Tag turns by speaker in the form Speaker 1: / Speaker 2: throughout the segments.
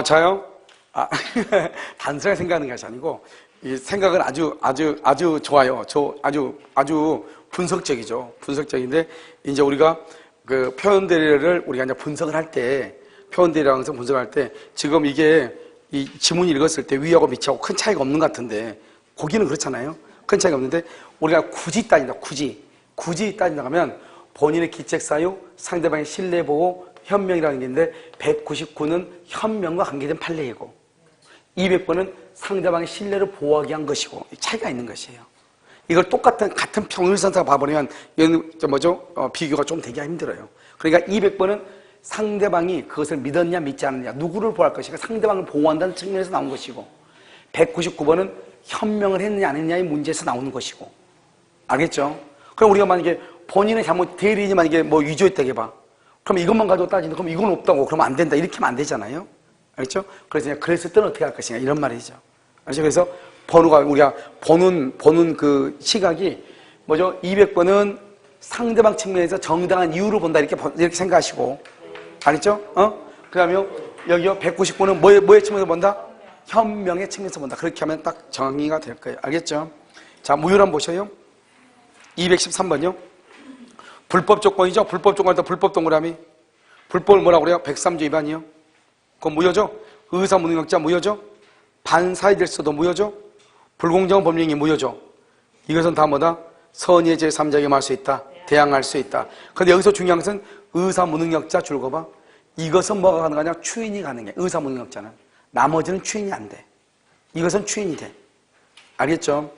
Speaker 1: 저요? 단순하게 생각하는 것이 아니고, 이 생각은 아주 좋아요. 아주 분석적이죠. 분석적인데, 이제 우리가 그 표현대를 우리가 이제 분석을 할 때, 표현대리랑 분석을 할 때, 지금 이게 이 지문이 읽었을 때 위하고 밑하고 큰 차이가 없는 것 같은데, 거기는 그렇잖아요. 큰 차이가 없는데, 우리가 굳이 따진다, 굳이 따진다 하면, 본인의 기책 사유, 상대방의 신뢰보호, 현명이라는 게 있는데 199는 현명과 관계된 판례이고 200번은 상대방의 신뢰를 보호하기 위한 것이고 차이가 있는 것이에요. 이걸 같은 평일선상 봐버리면 비교가 좀 되기가 힘들어요. 그러니까 200번은 상대방이 그것을 믿었냐 믿지 않느냐 누구를 보호할 것인가 상대방을 보호한다는 측면에서 나온 것이고 199번은 현명을 했느냐 안 했느냐의 문제에서 나오는 것이고 알겠죠? 그럼 우리가 만약에 본인의 잘못 대리인이 만약에 위조했다고 해봐. 그럼 이것만 가지고 따지는데 그럼 이건 없다고 그러면 안 된다 이렇게 하면 안 되잖아요. 알겠죠? 그래서 그랬을 때는 어떻게 할 것이냐 이런 말이죠. 알죠? 그래서 번호가 우리가 보는 그 시각이 200번은 상대방 측면에서 정당한 이유를 본다 이렇게 생각하시고 알겠죠? 그 다음에 여기요 199는 뭐의 측면에서 본다? 현명의 측면에서 본다. 그렇게 하면 딱 정의가 될 거예요. 알겠죠? 자, 무효를 한번 보셔요. 213번이요. 불법 조건이죠? 불법 조건할 때 불법 동그라미. 불법을 뭐라고 그래요? 103조 위반이요. 그건 무효죠? 의사무능력자 무효죠? 반사이 될 수도 무효죠? 불공정한 법령이 무효죠? 이것은 다 뭐다? 선의의 제3자에게 임할 수 있다. 대항할 수 있다. 근데 여기서 중요한 것은 의사무능력자 줄거봐. 이것은 뭐가 가능하냐? 추인이 가능해. 의사무능력자는. 나머지는 추인이 안 돼. 이것은 추인이 돼. 알겠죠?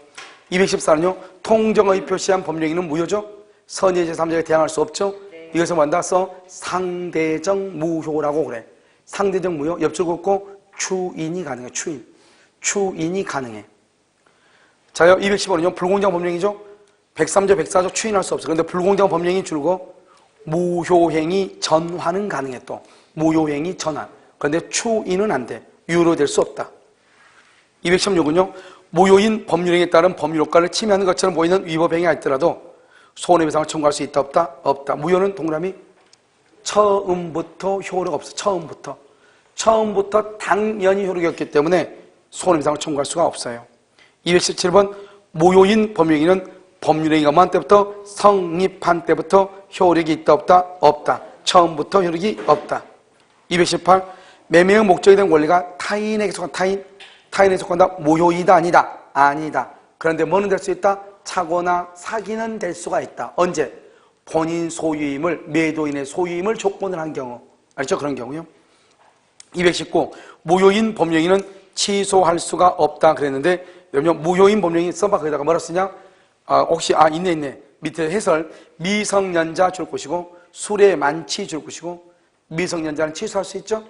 Speaker 1: 214는요. 통정의 표시한 법령이는 무효죠? 선의의 제3자에게 대항할 수 없죠? 이것을 뭐한다? 상대적 무효라고 그래. 상대적 무효, 옆줄 긋고 추인이 가능해. 추인이 가능해. 자요, 215는요. 불공정한 법령이죠? 103조, 104조 추인할 수 없어. 그런데 불공정한 법령이 줄고 무효행위 전환은 가능해 또. 무효행위 전환. 그런데 추인은 안 돼. 유효될 수 없다. 216은요. 무효인 법률행위에 따른 법률 효과를 침해하는 것처럼 보이는 위법행위 할지라도 손해배상을 청구할 수 있다 없다? 없다. 무효는 동그라미 처음부터 효력 없어. 처음부터 당연히 효력이 없기 때문에 손해배상을 청구할 수가 없어요. 217번 무효인 법률행위는 법률행위가 만 때부터 성립한 때부터 효력이 있다 없다? 없다. 처음부터 효력이 없다. 218 매매의 목적이 된 권리가 타인에게 속한 타인에게 속한다. 무효이다 아니다. 그런데 뭐는 될 수 있다? 차거나 사기는 될 수가 있다. 언제? 본인 소유임을 매도인의 소유임을 조건을 한 경우. 알죠? 그런 경우요. 219 무효인 법령인은 취소할 수가 없다 그랬는데 여러분 무효인 법령인 써봐. 거기다가 뭐라 쓰냐? 혹시 있네. 밑에 해설 미성년자 줄 것이고 술의 만취 줄 것이고 미성년자는 취소할 수 있죠?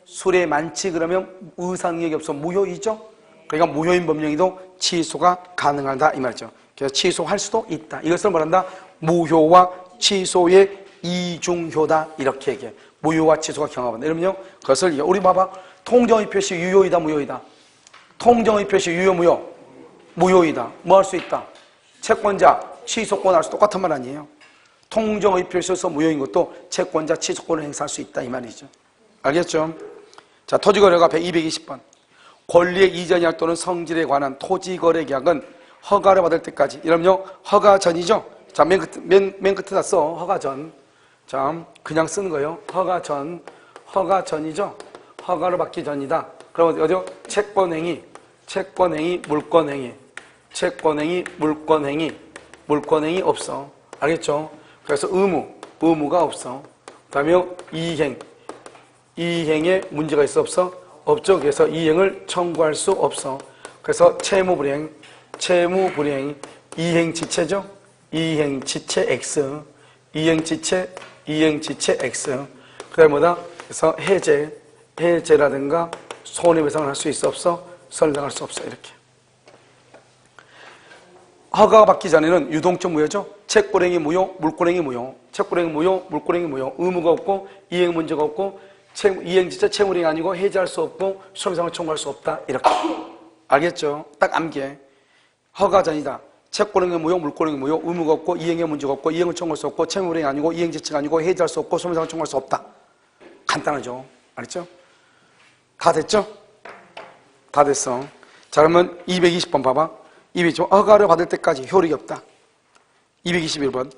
Speaker 1: 술의 만취 그러면 의사능력이 없어 무효이죠? 그러니까 무효인 법령이도 취소가 가능하다 이 말이죠. 그래서 취소할 수도 있다. 이것을 말한다. 무효와 취소의 이중효다 이렇게 얘기해. 무효와 취소가 경합한다. 여러분요, 그것을 우리 봐봐. 통정의 표시 유효이다 무효이다. 통정의 표시 유효 무효. 무효이다. 뭐 할 수 있다? 채권자 취소권 할 수 똑같은 말 아니에요. 통정의 표시에서 무효인 것도 채권자 취소권을 행사할 수 있다 이 말이죠. 알겠죠? 자, 토지거래가 220번. 권리의 이전이약 또는 성질에 관한 토지거래 계약은 허가를 받을 때까지. 여러분요, 허가 전이죠? 자, 맨 끝에다 써. 허가 전. 자, 그냥 쓰는 거예요. 허가 전이죠? 허가를 받기 전이다. 그럼 어디요? 채권행위, 물권행위. 채권행위, 물권행위 없어. 알겠죠? 그래서 의무가 없어. 그 다음에 이행에 문제가 있어 없어? 없죠. 그래서 이행을 청구할 수 없어. 그래서 채무불이행, 이행지체죠? 이행지체 X, 이행지체 X. 그 다음에 뭐다? 그래서 해제라든가 손해배상을 할 수 있어 없어? 선상할 수 없어. 이렇게. 허가가 받기 전에는 유동적 무효죠? 채권행위 무효, 물권행위 무효. 채권행위 무효, 물권행위 무효. 의무가 없고, 이행 문제가 없고, 이행지체 채무행위 아니고 해제할 수 없고, 손해배상을 청구할 수 없다. 이렇게. 알겠죠? 딱 암기해. 허가 전이다. 채권행위 무효, 물권행위 무효. 의무가 없고, 이행에 문제가 없고, 이행을 청구할 수 없고, 채무행위 아니고, 이행지체가 아니고, 해제할 수 없고, 손해배상을 청구할 수 없다. 간단하죠? 알겠죠? 다 됐죠? 다 됐어. 자, 그러면 220번 봐봐. 220번 허가를 받을 때까지 효력이 없다. 221번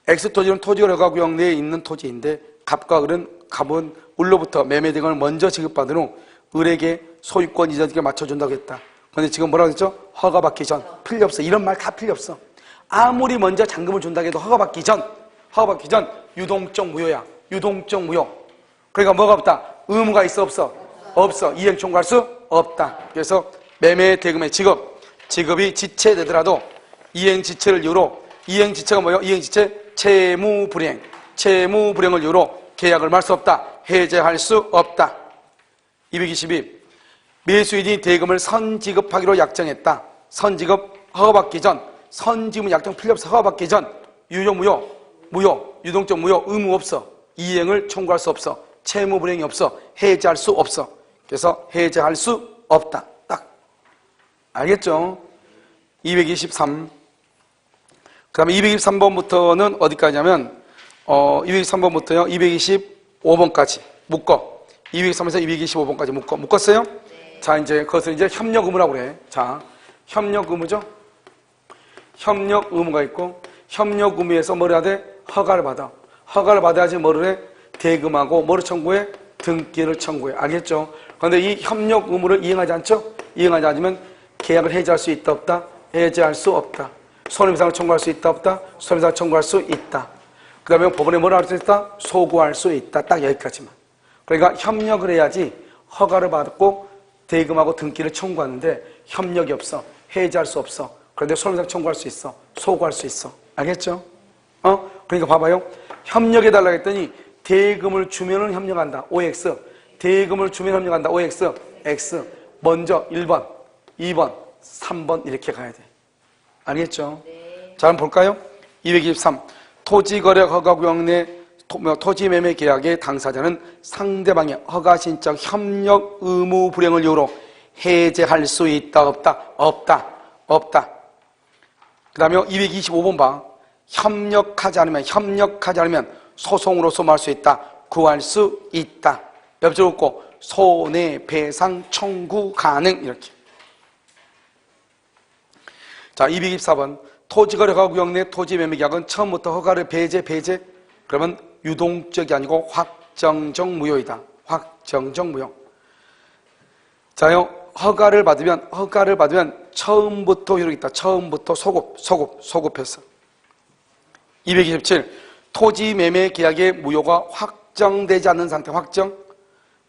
Speaker 1: X토지는 토지거래 허가구역 내에 있는 토지인데 갑과 갑은 을로부터 매매 등을 먼저 지급받은 후 을에게 소유권 이전에 맞춰준다고 했다. 그런데 지금 뭐라고 했죠? 허가받기 전. 필요 없어. 이런 말 다 필요 없어. 아무리 먼저 잔금을 준다고 해도 허가받기 전 유동적 무효야. 유동적 무효. 그러니까 뭐가 없다? 의무가 있어 없어? 없어. 이행 청구할 수 없다. 그래서 매매 대금의 지급이 지체되더라도 이행 지체를 이유로, 이행 지체가 뭐예요? 이행 지체 채무불이행을 이유로 계약을 말 수 없다. 해제할 수 없다. 222 매수인이 대금을 선지급하기로 약정했다. 선지급 허가받기 전, 선지급은 약정 필요 없어. 허가받기 전 유효 무효, 유동적 무효, 의무 없어. 이행을 청구할 수 없어. 채무불이행이 없어. 해제할 수 없어. 그래서 해제할 수 없다. 딱 알겠죠? 223 그 다음에 223번부터는 어디까지냐면 223번부터요 225번까지 묶어. 223에서 225번까지 묶었어요?
Speaker 2: 네.
Speaker 1: 자, 이제 그것을 이제 협력 의무라고 그래. 자, 협력 의무죠? 협력 의무가 있고, 협력 의무에서 뭐를 해야 돼? 허가를 받아. 허가를 받아야지 뭐를 해? 대금하고 뭐를 청구해? 등기를 청구해. 알겠죠? 그런데 이 협력 의무를 이행하지 않죠? 이행하지 않으면 계약을 해지할 수 있다 없다? 해지할 수 없다. 손해배상을 청구할 수 있다 없다? 손해배상을 청구할 수 있다. 그 다음에 법원에 뭐라 할 수 있다? 소구할 수 있다. 딱 여기까지만. 그러니까 협력을 해야지 허가를 받고 대금하고 등기를 청구하는데 협력이 없어. 해지할 수 없어. 그런데 손해배상 청구할 수 있어. 소구할 수 있어. 알겠죠? 그러니까 봐봐요. 협력해달라고 했더니 대금을 주면은 협력한다. OX. 대금을 주면 협력한다. OX. X. 먼저 1번, 2번, 3번 이렇게 가야 돼. 알겠죠?
Speaker 2: 네.
Speaker 1: 자, 한번 볼까요? 223. 토지거래 허가구역 내 토지매매 계약의 당사자는 상대방의 허가 신청 협력 의무 불이행을 이유로 해제할 수 있다 없다? 없다. 그 다음에 225번 봐. 협력하지 않으면 소송으로서 할 수 있다. 구할 수 있다. 옆줄 긋고 손해배상 청구 가능 이렇게. 자, 224번 토지거래 허가구역 내 토지매매계약은 처음부터 허가를 배제 그러면 유동적이 아니고 확정적 무효이다. 확정적 무효. 자요, 허가를 받으면 처음부터 효력이 있다. 처음부터 소급했어. 227 토지매매 계약의 무효가 확정되지 않는 상태.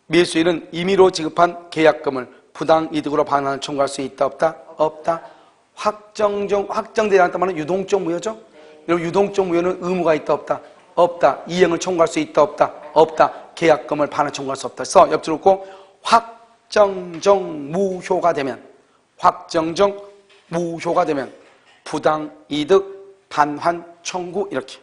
Speaker 1: 매수인은 임의로 지급한 계약금을 부당이득으로 반환을 청구할 수 있다 없다? 확정되지 않았단 말은 유동적 무효죠? 여러분, 유동적 무효는 의무가 있다 없다? 이행을 청구할 수 있다 없다? 계약금을 반환 청구할 수 없다. 그래서 옆줄 긋고 확정적 무효가 되면 부당이득 반환 청구 이렇게.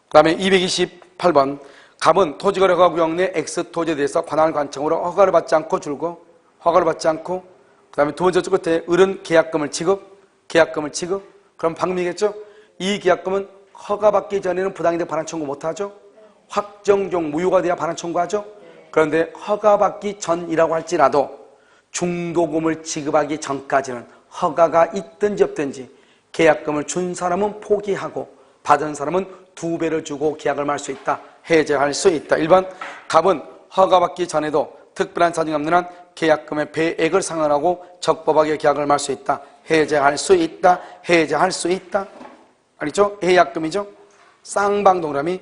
Speaker 1: 그 다음에 228번 갑은 토지거래 허가구역 내 X토지에 대해서 관할 관청으로 허가를 받지 않고 그 다음에 두 번째 줄 끝에 을은 계약금을 지급 그럼 방미겠죠? 이 계약금은 허가받기 전에는 부당이득 반환 청구 못하죠? 확정적 무효가 돼야 반환 청구하죠? 그런데 허가받기 전이라고 할지라도 중도금을 지급하기 전까지는 허가가 있든지 없든지 계약금을 준 사람은 포기하고 받은 사람은 2배를 주고 계약을 말 수 있다. 해제할 수 있다. 1번 갑은 허가받기 전에도 특별한 사정이 없는 한 계약금의 배액을 상환하고 적법하게 계약을 말 수 있다. 해제할 수 있다. 알겠죠? 해약금이죠? 쌍방동그라미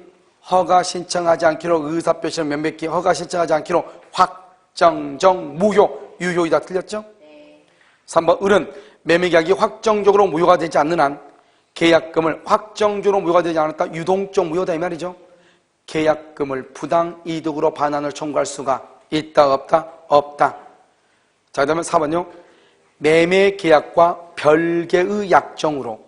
Speaker 1: 허가 신청하지 않기로 의사표시를 면백기 허가 신청하지 않기로 확정적 무효 유효이다. 틀렸죠?
Speaker 2: 네.
Speaker 1: 3번 을은 매매계약이 확정적으로 무효가 되지 않는 한 계약금을 확정적으로 무효가 되지 않았다. 유동적 무효다 이 말이죠. 계약금을 부당이득으로 반환을 청구할 수가 있다 없다? 자, 그 다음에 4번요. 매매계약과 별개의 약정으로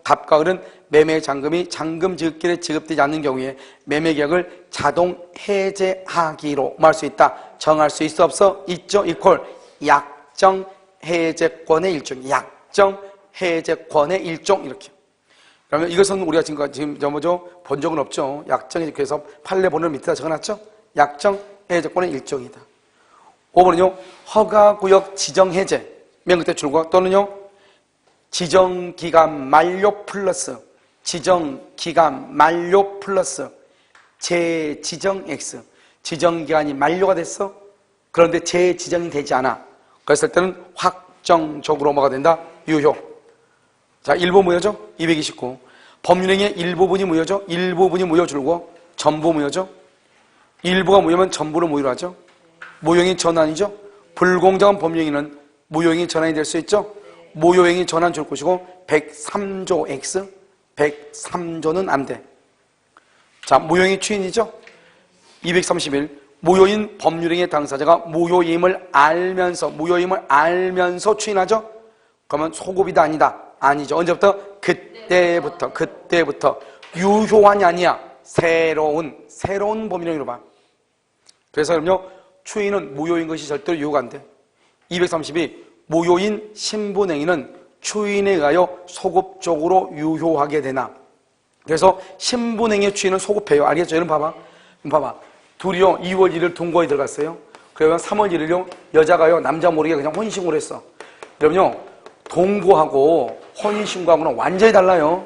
Speaker 1: 갑과 을은 매매 잔금이 잔금 지급길에 지급되지 않는 경우에 매매계약을 자동 해제하기로 할 수 있다. 정할 수 있어 없어? 있죠. 이퀄 약정 해제권의 일종. 이렇게. 그러면 이것은 우리가 지금 본 적은 없죠. 약정의 조건에서 판례 본을 밑에다 적어놨죠. 약정의 조건의 일종이다. 5번은요, 허가구역 지정해제, 맨 끝에 줄과 또는요, 지정기간 만료 플러스, 지정기간 만료 플러스, 재지정 X. 지정기간이 만료가 됐어. 그런데 재지정이 되지 않아. 그랬을 때는 확정적으로 뭐가 된다? 유효. 자, 1부 무효죠? 229. 법률행위의 일부분이 무효죠? 일부분이 무효 줄고, 전부 무효죠? 일부가 무효면 전부를 무효로 하죠? 무효행위 전환이죠? 불공정한 법률행위는 무효행위 전환이 될 수 있죠? 무효행위 전환 줄 것이고 103조 X 103조는 안 돼. 자, 무효행위 추인이죠? 231 무효인 법률행위 당사자가 무효임을 알면서 추인하죠? 그러면 소급이다 아니다? 아니죠. 언제부터? 그때부터 유효한이 아니야. 새로운 법률행위로 봐. 그래서 그럼요, 추인은 무효인 것이 절대로 유효가 안 돼. 232 무효인 신분행위는 추인에 의하여 소급적으로 유효하게 되나. 그래서 신분행위의 추인은 소급해요. 알겠죠? 여러분 봐봐. 둘이요 2월 1일 동거에 들어갔어요. 그러면 3월 1일요 여자가요 남자 모르게 그냥 혼인신고를 했어. 그러면요 동거하고 혼인신고하고는 완전히 달라요.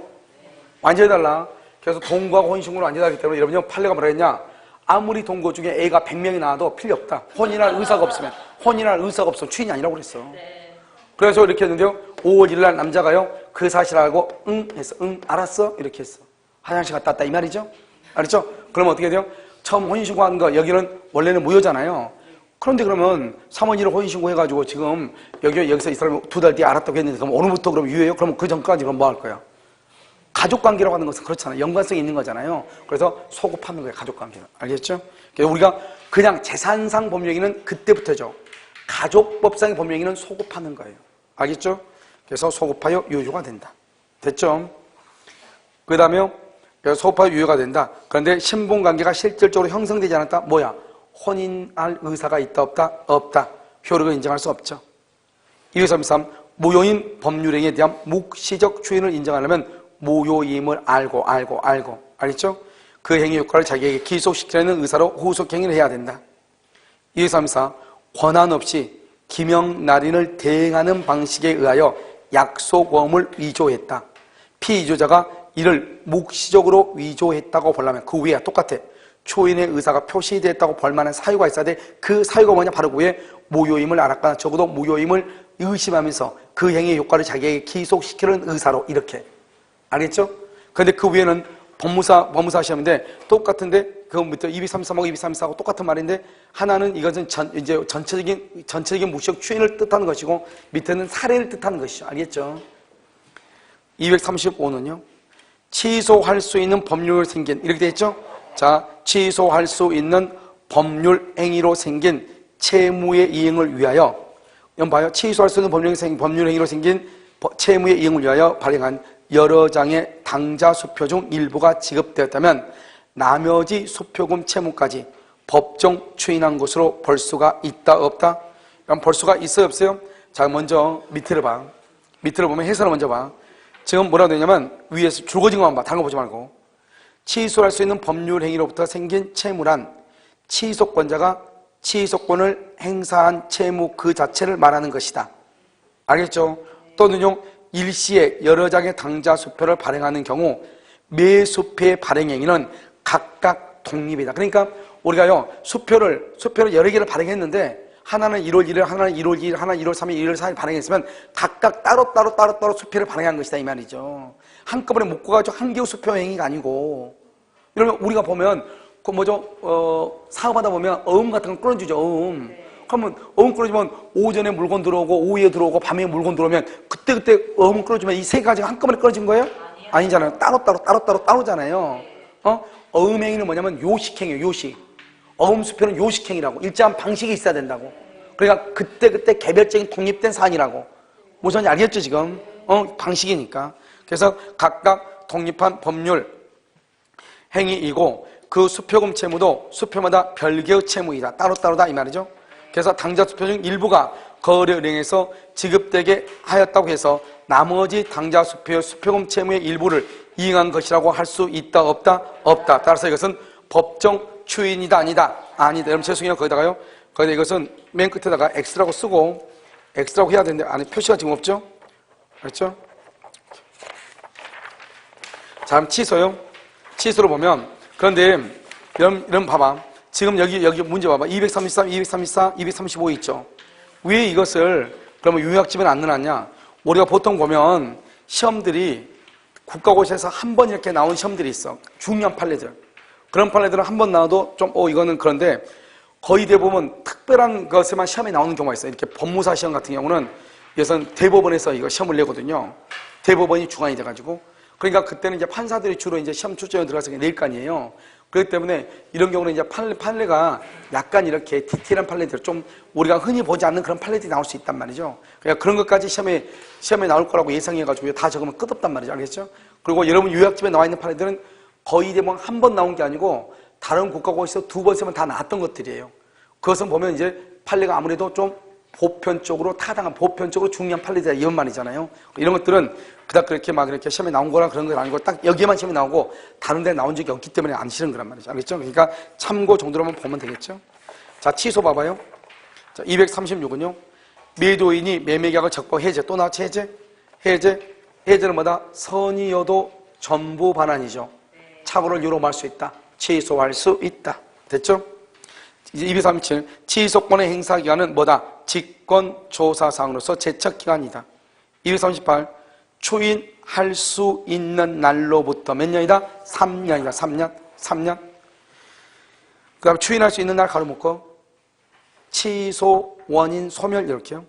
Speaker 1: 완전히 달라. 그래서 동거하고 혼인신고는 완전히 다르기 때문에 여러분요 판례가 뭐라 했냐, 아무리 동거 중에 애가 100명이 나와도 필요 없다. 혼인할 의사가 없으면 추인이 아니라고 그랬어. 그래서 이렇게 했는데요, 5월 1일 날 남자가요 그 사실 알고 응 했어. 응 알았어 이렇게 했어. 화장실 갔다 왔다 이 말이죠. 알았죠? 그러면 어떻게 돼요? 처음 혼인신고한 거 여기는 원래는 무효잖아요. 그런데 그러면 3월 1일 혼인신고 해가지고 지금 여기서 이 사람이 2달 뒤에 알았다고 했는데 그럼 오늘부터 그럼 유효해요? 그러면 그 전까지 그럼 뭐 할 거야? 가족관계라고 하는 것은 그렇잖아요. 연관성이 있는 거잖아요. 그래서 소급하는 거예요. 가족관계는. 알겠죠? 그래서 우리가 그냥 재산상 법령에는 그때부터죠. 가족법상의 법령에는 소급하는 거예요. 알겠죠? 그래서 소급하여 유효가 된다. 됐죠? 그 다음에 소급하여 유효가 된다. 그런데 신분관계가 실질적으로 형성되지 않았다. 뭐야? 혼인할 의사가 있다 없다? 없다. 효력을 인정할 수 없죠. 233 무효인 법률행위에 대한 묵시적 추인을 인정하려면 무효임을 알고 알겠죠? 그 행위 효과를 자기에게 기속시키려는 의사로 후속행위를 해야 된다. 234 권한 없이 기명날인을 대행하는 방식에 의하여 약속어음을 위조했다. 피위조자가 이를 묵시적으로 위조했다고 보려면 그 위에 똑같아. 초인의 의사가 표시됐다고 볼 만한 사유가 있어야 돼. 그 사유가 뭐냐? 바로 그 위에 무효임을 알았거나 적어도 무효임을 의심하면서 그 행위의 효과를 자기에게 기속시키는 의사로 이렇게. 알겠죠? 그런데 그 위에는 법무사 시험인데 똑같은데 그 밑에 233하고 234하고 똑같은 말인데 하나는 이것은 이제 전체적인 무시적 추인을 뜻하는 것이고 밑에는 사례를 뜻하는 것이죠. 알겠죠? 235는요. 취소할 수 있는 법률 생긴 이렇게 되어 있죠? 자, 취소할 수 있는 법률 행위로 생긴 채무의 이행을 위하여, 여러분 봐요. 취소할 수 있는 법률 행위로 생긴 채무의 이행을 위하여 발행한 여러 장의 당자 수표 중 일부가 지급되었다면 나머지 수표금 채무까지 법정 추인한 것으로 볼 수가 있다 없다? 그럼 볼 수가 있어요 없어요? 자, 먼저 밑을 봐. 밑을 보면 해설을 먼저 봐. 지금 뭐라고 되냐면 위에서 줄거진 것만 봐. 다른 거 보지 말고. 취소할 수 있는 법률 행위로부터 생긴 채무란 취소권자가 취소권을 행사한 채무 그 자체를 말하는 것이다. 알겠죠? 또는요, 일시에 여러 장의 당자 수표를 발행하는 경우 매 수표의 발행 행위는 각각 독립이다. 그러니까 우리가요, 수표를 여러 개를 발행했는데 하나는 1월 1일, 하나는 1월 2일, 하나는 1월 3일, 1월 4일 발행했으면 각각 따로 수표를 발행한 것이다 이 말이죠. 한꺼번에 묶어가지고 한 개의 수표 행위가 아니고. 이러면 우리가 보면 그 사업하다 보면 어음 같은 거 끊어주죠. 어음. 그러면 어음 끊어주면 오전에 물건 들어오고 오후에 들어오고 밤에 물건 들어오면 그때 어음 끊어주면 이 세 가지가 한꺼번에 끊어진 거예요? 아니잖아요. 따로잖아요. 어음 행위는 뭐냐면 요식행위예요. 요식. 어음 수표는 요식행위라고. 일정한 방식이 있어야 된다고. 그러니까 그때 개별적인 독립된 사안이라고. 무슨 말인지 알겠죠 지금? 방식이니까. 그래서 각각 독립한 법률 행위이고 그 수표금 채무도 수표마다 별개의 채무이다. 따로따로다 이 말이죠. 그래서 당자 수표 중 일부가 거래은행에서 지급되게 하였다고 해서 나머지 당좌 수표금 채무의 일부를 이행한 것이라고 할 수 있다 없다? 없다. 따라서 이것은 법정 추인이다 아니다? 아니다. 여러분 죄송해요. 거기다가 이것은 맨 끝에다가 X라고 쓰고 X라고 해야 되는데 안에 표시가 지금 없죠? 그렇죠? 자, 그럼 취소요. 취소로 보면 그런데 이런 봐봐. 지금 여기 문제 봐봐. 233, 234, 235 있죠. 왜 이것을 그러면 요약집에는 안 넣어놨냐? 우리가 보통 보면 시험들이 국가고시에서 한 번 이렇게 나온 시험들이 있어. 중요한 판례들. 그런 판례들은 한 번 나와도 좀 이거는 그런데 거의 대부분 특별한 것에만 시험에 나오는 경우가 있어요. 이렇게 법무사 시험 같은 경우는 예선 대법원에서 이거 시험을 내거든요. 대법원이 주관이 돼가지고. 그러니까 그때는 이제 판사들이 주로 이제 시험 출제에 들어가서 낼 거 아니에요. 그렇기 때문에 이런 경우는 이제 판례가 약간 이렇게 디테일한 판례들, 좀 우리가 흔히 보지 않는 그런 판례들이 나올 수 있단 말이죠. 그러니까 그런 것까지 시험에 나올 거라고 예상해가지고 다 적으면 끝없단 말이죠. 알겠죠? 그리고 여러분 요약집에 나와 있는 판례들은 거의 대부분 한 번 나온 게 아니고 다른 국가고시에서 2번, 3번 다 나왔던 것들이에요. 그것은 보면 이제 판례가 아무래도 좀 보편적으로 타당한, 보편적으로 중요한 판례다 이런 말이잖아요. 이런 것들은 그닥 그렇게 막 이렇게 시험에 나온 거나 그런 건 아니고 딱 여기에만 시험에 나오고 다른 데 나온 적이 없기 때문에 안 싫은 거란 말이죠. 알겠죠? 그러니까 참고 정도로만 보면 되겠죠? 자, 취소 봐봐요. 자, 236은요. 매도인이 매매계약을 적법 해제, 또 나왔지 해제는 뭐다? 선이여도 전부 반환이죠. 착오를 유로할 수 있다. 취소할 수 있다. 됐죠? 이제 237 취소권의 행사기간은 뭐다? 직권조사상으로서 제척기간이다. 238 추인할 수 있는 날로부터 몇 년이다? 3년이다. 3년. 그 다음에 추인할 수 있는 날 가로 묶어 취소 원인 소멸 이렇게요.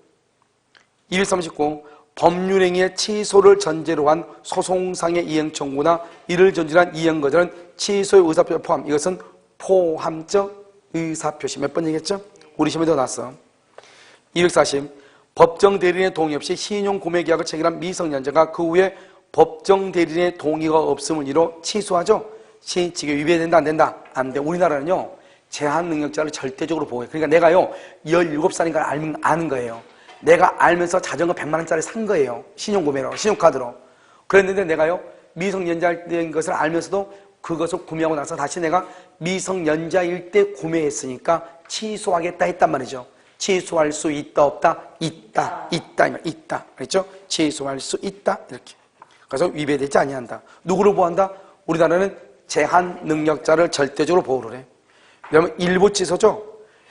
Speaker 1: 239 법률행위의 취소를 전제로 한 소송상의 이행 청구나 이를 전제로 한 이행 거절은 취소의 의사표시 포함. 이것은 포함적 의사표시. 몇 번 얘기했죠? 우리 시험에도 나왔어. 240 법정 대리인의 동의 없이 신용 구매 계약을 체결한 미성년자가 그 후에 법정 대리인의 동의가 없음을 이유로 취소하죠. 신의칙에 위배된다 안 된다? 안 돼. 우리나라는요 제한 능력자를 절대적으로 보호해. 그러니까 내가요 17살인가 아는 거예요. 내가 알면서 자전거 100만 원짜리 산 거예요. 신용구매로, 신용카드로. 그랬는데 내가요 미성년자인 것을 알면서도 그것을 구매하고 나서 다시 내가 미성년자일 때 구매했으니까 취소하겠다 했단 말이죠. 취소할 수 있다 없다? 있다. 그랬죠? 취소할 수 있다. 이렇게. 그래서 위배되지 아니한다. 누구를 보호한다? 우리나라는 제한 능력자를 절대적으로 보호를 해. 왜냐하면 일부 취소죠.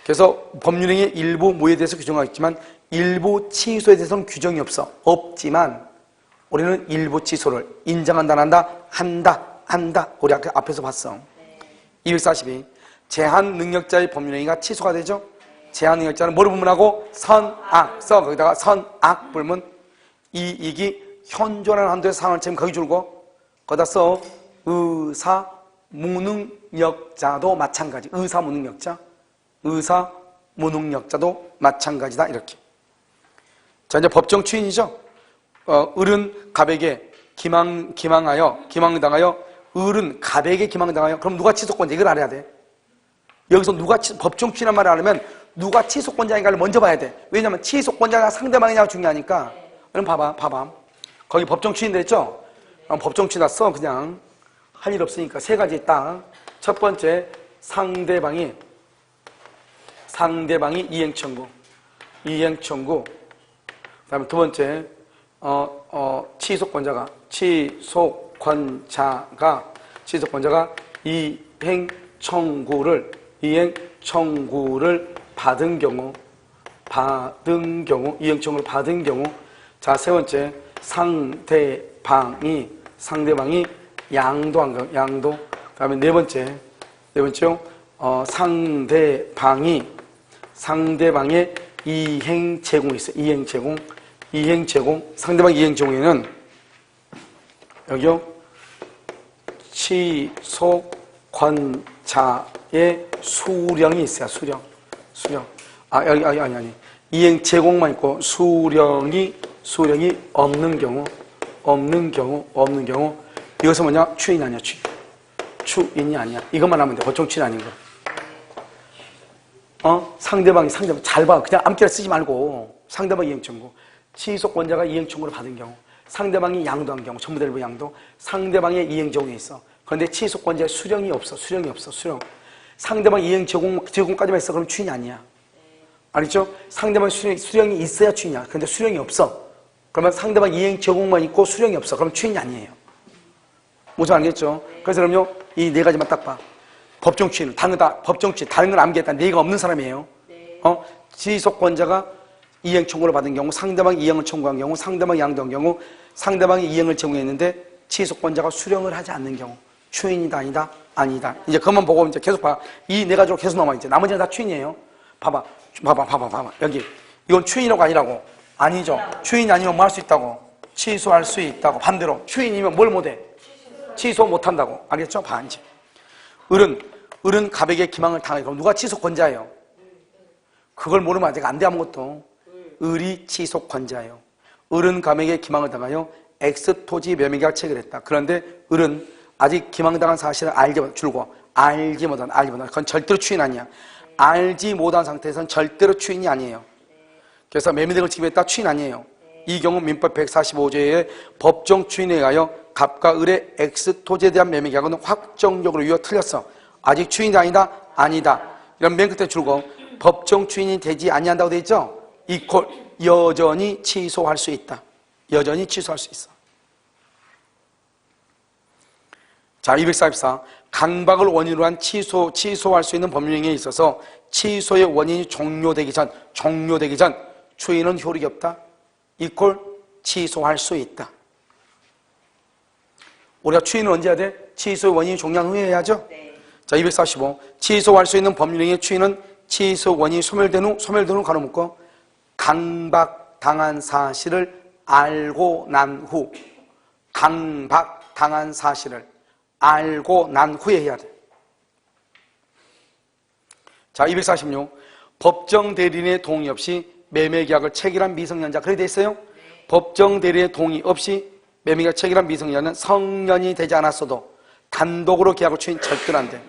Speaker 1: 그래서 법률행위의 일부 무효에 대해서 규정하고 있지만 일부 취소에 대해서는 규정이 없지만 우리는 일부 취소를 인정한다 안 한다? 한다. 우리 앞에서 봤어. 242 제한 능력자의 법률행위가 취소가 되죠. 제한 능력자는 뭐를 불문하고? 선악. 거기다가 선악 불문. 이익이 현존하는 한도의 상황을 채우면 거기 줄고 거기다 써 의사 무능력자도 마찬가지. 의사 무능력자도 마찬가지다. 이렇게. 자, 이제 법정 추인이죠. 을은 갑에게 기망당하여 을은 갑에게 기망당하여. 그럼 누가 취소권자? 이걸 알아야 돼. 여기서 법정 추인한 말을 알면 누가 취소권자인가를 먼저 봐야 돼. 왜냐면 취소권자가 상대방이냐가 중요하니까. 그럼 봐봐. 거기 법정 추인돼 있죠? 법정 추인 났어. 그냥 할 일 없으니까 세 가지 있다. 첫 번째 상대방이 이행 청구. 그다음에 두 번째 취소권자가 이행 청구를 받은 경우 이행 청구를 받은 경우. 자, 세 번째 상대방이 양도한 경우, 양도. 그다음에 네 번째요. 상대방의 이행 제공이 있어요. 이행 제공. 상대방 이행 제공에는 여기요 취소권자의 수령이 있어요. 수령. 아니. 이행 제공만 있고 수령이 없는 경우. 이것은 뭐냐? 추인이 아니야. 추인이 아니야. 이것만 하면 돼. 보통 추인 아닌 거. 상대방 잘 봐. 그냥 암기를 쓰지 말고. 상대방 이행 청구. 취소권자가 이행 청구를 받은 경우. 상대방이 양도한 경우, 전부 다 양도, 상대방의 이행 제공이 있어. 그런데 취소권자의 수령이 없어. 수령. 상대방 이행 제공까지만 있어. 그럼 추인이 아니야. 알겠죠? 상대방 수령이 있어야 추인이야. 그런데 수령이 없어. 그러면 상대방 이행 제공만 있고 수령이 없어. 그럼 추인이 아니에요. 무슨 알겠죠? 그래서 그럼요, 이 네 가지만 딱 봐. 법정 추인은, 다른 건 암기했다. 네가 없는 사람이에요. 취소권자가 이행 청구를 받은 경우, 상대방이 이행을 청구한 경우, 상대방이 양도한 경우, 상대방이 이행을 제공했는데 취소권자가 수령을 하지 않는 경우, 추인이다, 아니다. 이제 그것만 보고 이제 계속 봐. 이 네 가지로 계속 넘어가. 이제 나머지는 다 추인이에요. 봐봐. 여기. 이건 추인이라고 아니라고. 아니죠. 추인이 아니면 뭐 할 수 있다고? 취소할 수 있다고. 반대로. 추인이면 뭘 못해? 취소 못한다고. 알겠죠? 봐, 이제. 을은 갑에게 기망을 당해. 그럼 누가 취소권자예요? 그걸 모르면 아직 안 돼, 아무것도. 을이 취소권자예요. 을은 갑에게 기망을 당하여 X 토지 매매계약 체결했다. 그런데 을은 아직 기망당한 사실을 알지 못한. 그건 절대로 추인 아니야. 알지 못한 상태에서는 절대로 추인이 아니에요. 그래서 매매등을 지급했다, 추인 아니에요. 이 경우 민법 145조의 법정 추인에 의하여 갑과 을의 X 토지에 대한 매매계약은 확정적으로 유효 틀렸어. 아직 추인이 아니다. 이런 맨 끝에 줄고 법정 추인이 되지 아니한다고 돼 있죠? 이퀄 여전히 취소할 수 있다. 여전히 취소할 수 있어. 자, 244. 강박을 원인으로 한 취소할 수 있는 법률행위에 있어서 취소의 원인이 종료되기 전 추인은 효력이 없다. 이퀄 취소할 수 있다. 우리가 추인은 언제 해야 돼? 취소의 원인이 종료한 후에 해야죠? 네. 자, 245. 취소할 수 있는 법률행위의 추인은 취소 원인이 소멸된 후 가로묶고 강박당한 사실을 알고 난 후, 강박당한 사실을 알고 난 후에 해야 돼. 자, 246. 법정 대리인의 동의 없이 매매계약을 체결한 미성년자. 그렇게 돼 있어요? 네. 법정 대리인의 동의 없이 매매계약 체결한 미성년자는 성년이 되지 않았어도 단독으로 계약을 추인 절대로 안 돼.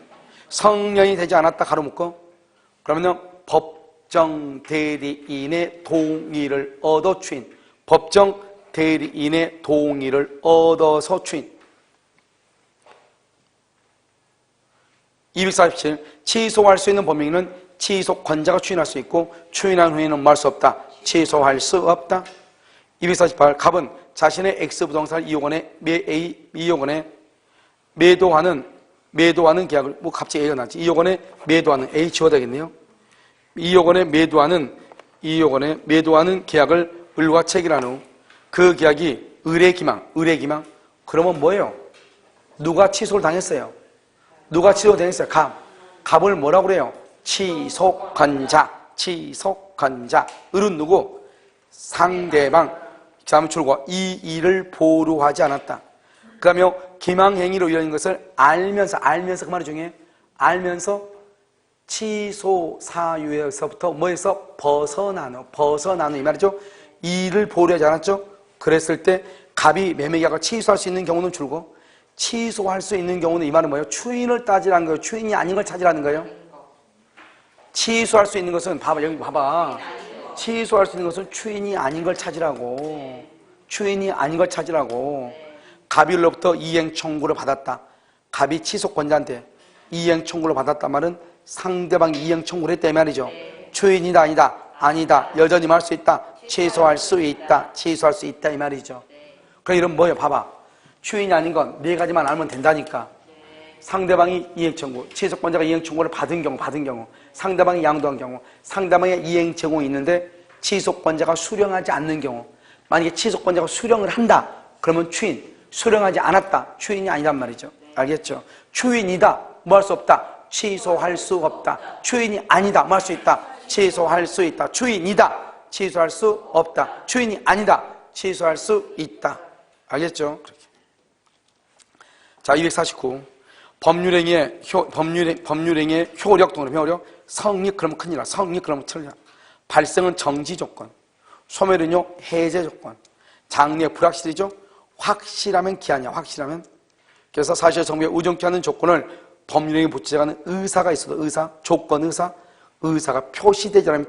Speaker 1: 성년이 되지 않았다 가로묶고 그러면요, 법정 대리인의 동의를 얻어 추인. 법정 대리인의 동의를 얻어서 추인. 247. 취소할 수 있는 범행은 취소권자가 추인할 수 있고 추인한 후에는 뭐 할 수 없다. 취소할 수 없다. 248. 갑은 자신의 X부동산을 2억 원에 매도하는 계약을, 뭐 갑자기 A가 나왔지. 2억 원에 매도하는, A 지워야 되겠네요. 2억 원에 매도하는 계약을 을과 체결한 후 그 계약이 을의 기망. 그러면 뭐예요? 누가 취소를 당했어요? 갑을 뭐라고 그래요? 취소권자. 을은 누구? 상대방. 그 다음에 줄고 이 일을 보류하지 않았다. 그 다음에 기망행위로 이루어진 것을 알면서 그 말이 중요해. 알면서 취소 사유에서부터 뭐에서 벗어나는 이 말이죠. 이 일을 보류하지 않았죠. 그랬을 때 갑이 매매계약을 취소할 수 있는 경우는 줄고 취소할 수 있는 경우는 이 말은 뭐예요? 추인을 따지라는 거예요. 추인이 아닌 걸 찾으라는 거예요. 취소할 수 있는 것은 여기 봐봐. 취소할 수 있는 것은 추인이 아닌 걸 찾으라고. 갑이 을로부터 이행 청구를 받았다. 갑이 취소권자한테 이행 청구를 받았단 말은 상대방이 이행 청구를 했다 이 말이죠. 추인이다 아니다. 여전히 말할 수 있다. 취소할 수 있다 이 말이죠. 그럼 이런 뭐예요? 봐봐. 추인이 아닌 건 네 가지만 알면 된다니까. 상대방이 이행 청구, 취소권자가 이행 청구를 받은 경우, 상대방이 양도한 경우, 상대방의 이행 제공이 있는데 취소권자가 수령하지 않는 경우, 만약에 취소권자가 수령을 한다, 그러면 추인, 수령하지 않았다, 추인이 아니란 말이죠. 알겠죠? 추인이다, 뭐 할 수 없다, 취소할 수 없다. 추인이 아니다, 뭐 할 수 있다, 취소할 수 있다. 추인이다, 취소할 수 없다. 추인이 아니다, 취소할 수 있다. 알겠죠? 그렇게. 자, 249. 법률행위의 효력 동그라미 효력. 성립 그러면 큰일이야. 성립 그러면 틀려. 발생은 정지 조건. 소멸은요 해제 조건. 장래 불확실이죠. 확실하면 기한이야. 확실하면. 그래서 사실 정부의 우정치 않은 조건을 법률행위 부채하는 의사가 있어도 의사가 표시되지 않으면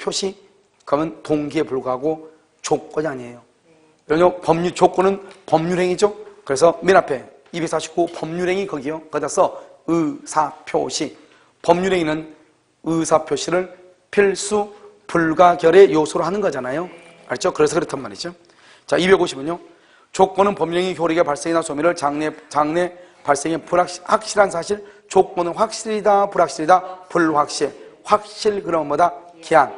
Speaker 1: 그러면 동기에 불과하고 조건이 아니에요. 법률 조건은 법률행위죠. 그래서 맨 앞에 249 법률행위 거기요. 거기다 써 의사표시. 법률행위는 의사표시를 필수 불가결의 요소로 하는 거잖아요. 알죠? 그래서 그렇단 말이죠. 자, 250은요. 조건은 법률행위 효력의 발생이나 소멸을 장래 발생의 확실한 사실. 조건은 확실이다, 불확실이다, 불확실. 확실 그러면 뭐다? 기한.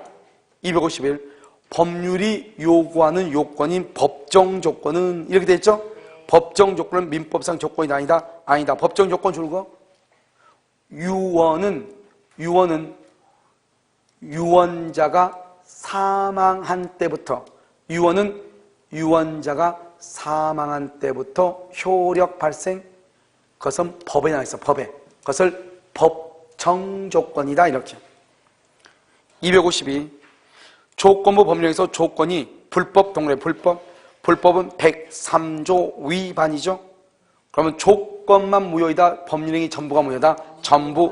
Speaker 1: 251. 법률이 요구하는 요건인 법정 조건은 이렇게 돼 있죠? 법정 조건은 민법상 조건이 아니다. 아니다. 법정 조건 줄거. 유언은 유언자가 사망한 때부터 유언자가 사망한 때부터 효력 발생. 그것은 법에 나와 있어. 법에. 그것을 법정 조건이다 이렇게. 252. 조건부 법령에서 조건이 불법 동일해. 불법은 103조 위반이죠. 그러면 조건만 무효이다. 법률행위 전부가 무효다. 전부.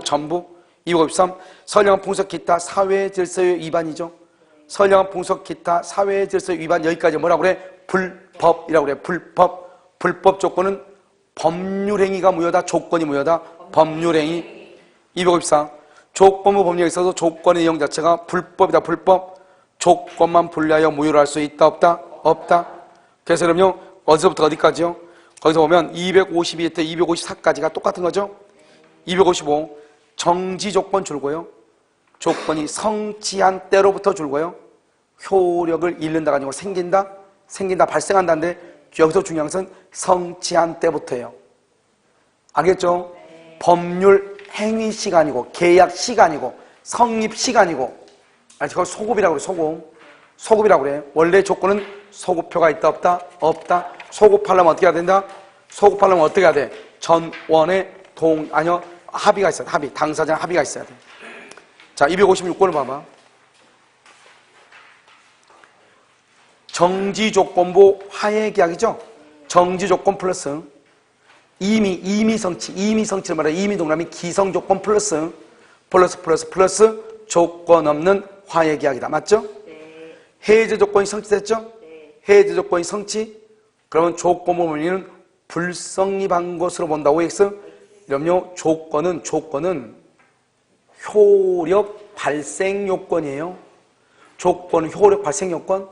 Speaker 1: 253. 선량한 풍속 기타 사회 질서의 위반이죠. 선량한 풍속 기타 사회 질서 위반. 여기까지 뭐라고 그래? 불법이라고 그래. 불법 조건은 법률행위가 무효다. 조건이 무효다. 법률행위. 254. 조건부 법령에 있어서 조건의 내용 자체가 불법이다. 불법. 조건만 분리하여 무효로 할 수 있다. 없다. 없다. 그래서 그럼요. 어디서부터 어디까지요? 거기서 보면 252부터 254까지가 똑같은 거죠. 255. 정지 조건 줄고요. 조건이 성취한 때로부터 줄고요. 효력을 잃는다가 아니고 생긴다, 발생한다인데 여기서 중요한 것은 성취한 때부터예요. 알겠죠? 법률 행위 시간이고 계약 시간이고 성립 시간이고. 그걸 소급이라고 그래. 소급이라고 그래. 원래 조건은 소급표가 있다 없다? 없다. 소급하려면 어떻게 해야 된다? 소급하려면 어떻게 해야 돼? 전원의 합의가 있어야 돼. 합의. 당사자랑 합의가 있어야 돼. 자, 256번을 봐봐. 정지조건부 화해계약이죠? 정지조건 플러스 이미 성취를 말해. 이미 동그라미 기성조건 플러스 조건 없는 화해계약이다. 맞죠?
Speaker 2: 네.
Speaker 1: 해제 조건이 성취됐죠?
Speaker 2: 네.
Speaker 1: 해제 조건이 성취. 그러면 조건부 법률은 불성립한 것으로 본다. OX. 그럼요. 조건은 효력 발생 요건이에요. 조건은 효력 발생 요건.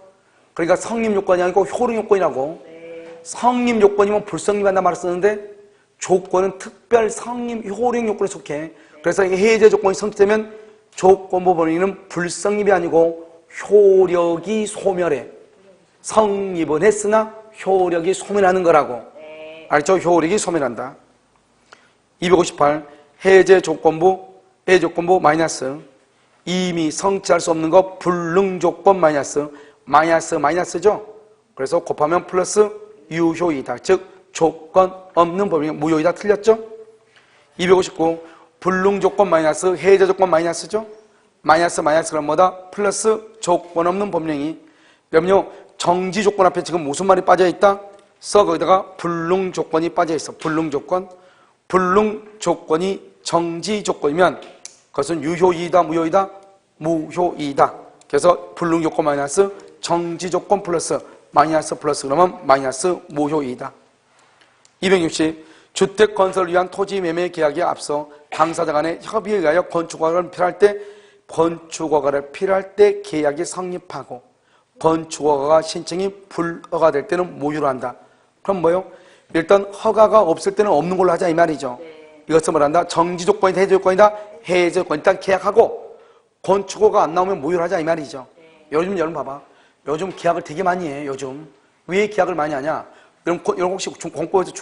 Speaker 1: 그러니까 성립 요건이 아니고 효력 요건이라고.
Speaker 2: 네.
Speaker 1: 성립 요건이면 불성립한다 말을 쓰는데 조건은 특별 성립 효력 요건에 속해. 그래서 해제 조건이 성취되면 조건부 법률은 불성립이 아니고 효력이 소멸해. 성립은 했으나 효력이 소멸하는 거라고.
Speaker 2: 네.
Speaker 1: 알죠? 효력이 소멸한다. 258. 해제 조건부 마이너스. 이미 성취할 수 없는 거 불능 조건 마이너스죠? 그래서 곱하면 플러스 유효이다. 즉 조건 없는 법률 무효이다. 틀렸죠? 259. 불능 조건 마이너스 해제 조건 마이너스죠? 마이너스 그럼 뭐다? 플러스 조건 없는 법령이. 그럼요. 정지 조건 앞에 지금 무슨 말이 빠져있다? 거기다가 불능 조건이 빠져있어. 불능 조건이 정지 조건이면 그것은 유효이다, 무효이다? 무효이다. 그래서 불능 조건 마이너스 정지 조건 플러스 그러면 마이너스 무효이다. 260. 주택 건설을 위한 토지 매매 계약에 앞서 당사자 간의 협의에 의하여 건축허가를 필요할 때 계약이 성립하고 건축허가 신청이 불허가될 때는 무효로 한다. 그럼 뭐요? 일단 허가가 없을 때는 없는 걸로 하자 이 말이죠.
Speaker 2: 네.
Speaker 1: 이것은 뭐란다? 정지 조건이다, 해제 조건이다? 해제 조건. 일단 계약하고 건축허가 안 나오면 무효로 하자 이 말이죠.
Speaker 2: 네.
Speaker 1: 여러분 봐봐. 요즘 계약을 되게 많이 해. 요즘 왜 계약을 많이 하냐? 여러분 혹시 공법에서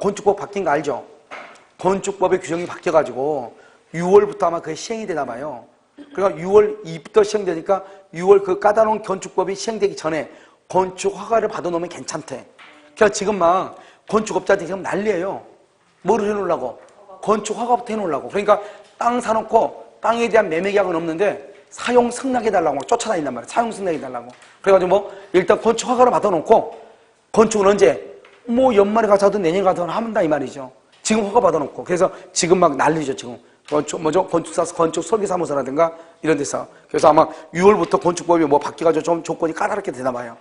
Speaker 1: 건축법 바뀐 거 알죠? 건축법의 규정이 바뀌어가지고 6월부터 아마 그게 시행이 되나 봐요. 그러니까 6월 2부터 시행되니까 6월 그 까다로운 건축법이 시행되기 전에 건축 허가를 받아놓으면 괜찮대. 그러니까 지금 막 건축업자들이 지금 난리예요. 뭐를 해놓으려고? 건축 허가부터 해놓으려고. 그러니까 땅 사놓고 땅에 대한 매매 계약은 없는데 사용 승낙해달라고 쫓아다닌단 말이야. 사용 승낙해달라고. 그래가지고 일단 건축 허가를 받아놓고 건축은 언제? 연말에 가서 하든 내년에 가든 한다 이 말이죠. 지금 허가 받아놓고. 그래서 지금 막 난리죠, 지금. 건축 설계사무소라든가 이런 데서. 그래서 아마 6월부터 건축법이 바뀌어가지고 좀 조건이 까다롭게 되나 봐요.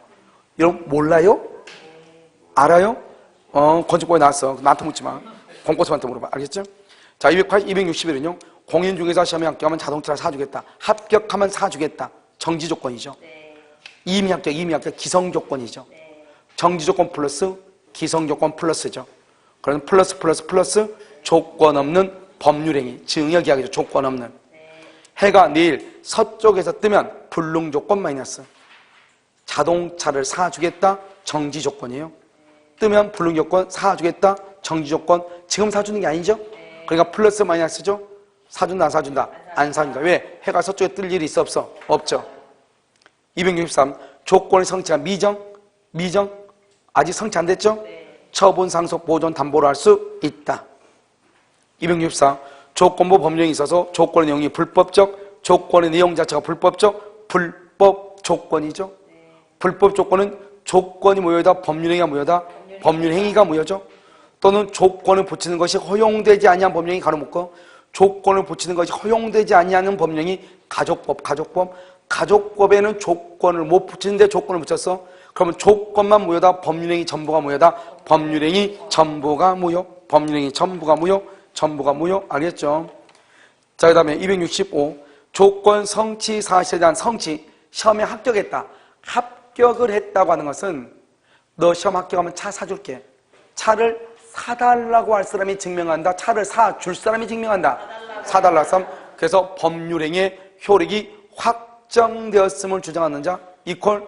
Speaker 1: 여러분 몰라요? 알아요? 건축법에 나왔어. 나한테 묻지 마. 공고수한테 물어봐. 알겠죠? 자, 261은요. 공인 중개사 시험에 합격하면 자동차를 사주겠다. 합격하면 사주겠다. 정지 조건이죠. 이미 합격 기성 조건이죠. 정지 조건 플러스 기성 조건 플러스죠. 그럼 플러스 조건 없는 법률행위, 증여계약이죠. 조건 없는. 해가 내일 서쪽에서 뜨면 불능 조건 마이너스. 자동차를 사주겠다. 정지 조건이에요. 뜨면 불능 조건, 사주겠다. 정지 조건. 지금 사주는 게 아니죠. 그러니까 플러스 마이너스죠. 사준다, 안 사준다? 안 사준다. 왜? 해가 서쪽에 뜰 일이 있어, 없어? 없죠. 263. 조건의 성취가 미정? 아직 성취 안 됐죠? 처분, 상속, 보존, 담보를 할 수 있다. 264. 조건부 법령이 있어서 조건의 내용이 불법적, 조건의 내용 자체가 불법적, 불법 조건이죠. 불법 조건은 조건이 무효다, 법률행위가 무효다, 법률행위가 무효죠. 또는 조건을 붙이는 것이 허용되지 아니한 법령이 가로묶고, 조건을 붙이는 것이 허용되지 아니하는 법령이 가족법에는 조건을 못 붙이는데 조건을 붙였어. 그러면 조건만 무효다, 법률행위 전부가 무효다, 법률행위 전부가 무효, 전부가 무효. 알겠죠? 자, 그 다음에 265. 조건 성취 사실에 대한 성취. 시험에 합격했다. 합격을 했다고 하는 것은 너 시험 합격하면 차 사줄게. 차를 사달라고 할 사람이 증명한다. 차를 사줄 사람이 증명한다. 사달라고 사람. 그래서 법률행위의 효력이 확정되었음을 주장하는 자 이퀄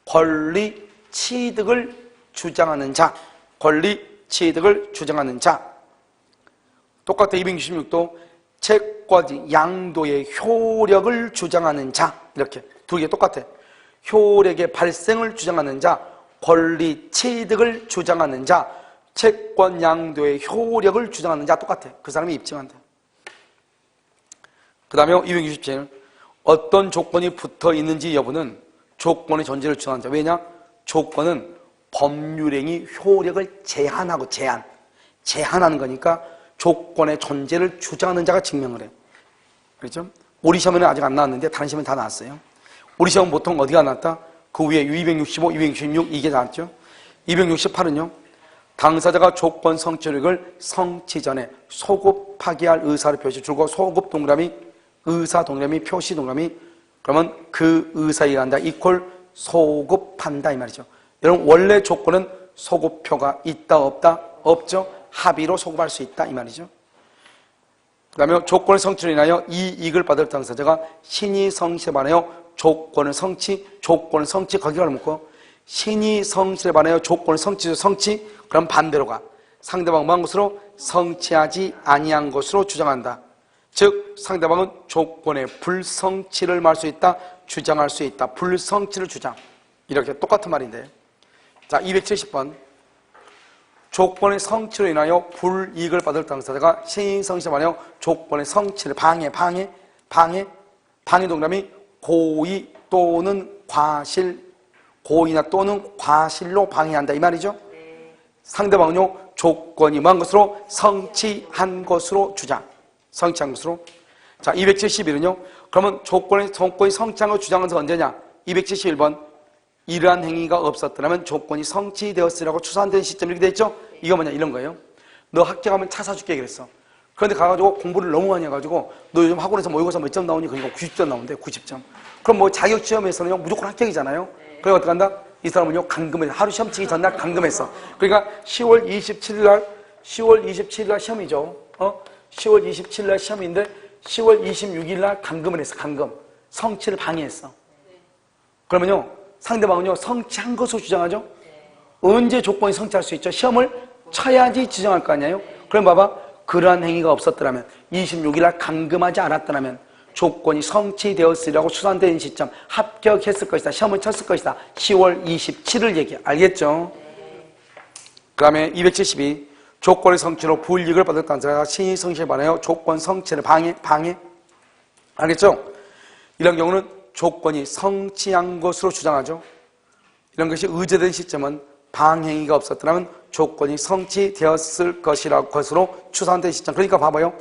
Speaker 1: 권리 취득을 주장하는 자. 똑같아. 266도 채권 양도의 효력을 주장하는 자. 이렇게 두 개 똑같아. 효력의 발생을 주장하는 자, 권리 취득을 주장하는 자, 채권 양도의 효력을 주장하는 자 똑같아. 그 사람이 입증한다. 그 다음에 267. 어떤 조건이 붙어 있는지 여부는 조건의 존재를 주장하는 자. 왜냐? 조건은 법률행위 효력을 제한하는 거니까 조건의 존재를 주장하는 자가 증명을 해. 그렇죠? 우리 시험에는 아직 안 나왔는데 다른 시험은 다 나왔어요. 우리 시험은 보통 어디가 나왔다? 그 위에 265, 266 이게 나왔죠. 268은요. 당사자가 조건 성취력을 성취 전에 소급하게 할 의사를 표시 주고 소급 동그라미, 의사 동그라미, 표시 동그라미. 그러면 그 의사에 의한다. 이퀄 소급한다 이 말이죠. 여러분 원래 조건은 소급표가 있다 없다? 없죠. 합의로 소급할 수 있다 이 말이죠. 그 다음에 조건의 성취로 인하여 이익을 받을 당사자가 신의 성실에 반하여 조건을 성취 거기가 묶고 신의 성실에 반하여 조건을 성취 그럼 반대로 가. 상대방은 뭐한 것으로 성취하지 아니한 것으로 주장한다. 즉 상대방은 조건의 불성취를 말할 수 있다. 주장할 수 있다. 불성취를 주장. 이렇게 똑같은 말인데. 자, 270번. 조건의 성취로 인하여 불이익을 받을 당사자가 신의 성실에 반하여 조건의 성취를 방해 동그라미 고의 또는 과실, 고의나 또는 과실로 방해한다 이 말이죠. 상대방은요 조건이 뭐한 것으로 성취한 것으로 주장. 성취한 것으로. 자, 271은요. 그러면 조건이 성취한 것을 주장한 것은 언제냐? 271번. 이러한 행위가 없었더라면 조건이 성취되었으라고 추산된 시점 이렇게 돼 있죠? 이거 뭐냐? 이런 거예요. 너 합격하면 차 사줄게 그랬어. 그런데 가가지고 공부를 너무 많이 해가지고 너 요즘 학원에서 모의고사 몇 점 나오니? 그러니까 90점 나오는데 90점. 그럼 뭐 자격시험에서는 무조건 합격이잖아요. 그래서 어떡한다? 이 사람은요 감금을 하루 시험 치기 전날 감금했어. 그러니까 10월 27일 날 시험이죠. 10월 27일 날 시험인데 10월 26일 날 감금을 했어. 감금. 성취를 방해했어. 그러면요 상대방은요 성취한 것으로 주장하죠. 언제 조건이 성취할 수 있죠? 시험을 쳐야지 지정할 거 아니에요. 그럼 봐봐. 그러한 행위가 없었더라면 26일 날 감금하지 않았더라면 조건이 성취되었으리라고 추산된 시점 합격했을 것이다. 시험을 쳤을 것이다. 10월 27일 얘기. 알겠죠? 그 다음에 272. 조건의 성취로 불이익을 받을 당사자가 신의 성실에 반하여 조건 성취를 방해. 알겠죠? 이런 경우는 조건이 성취한 것으로 주장하죠. 이런 것이 의제된 시점은 방행위가 없었더라면 조건이 성취되었을 것으로 추산된 시점. 그러니까 봐봐요.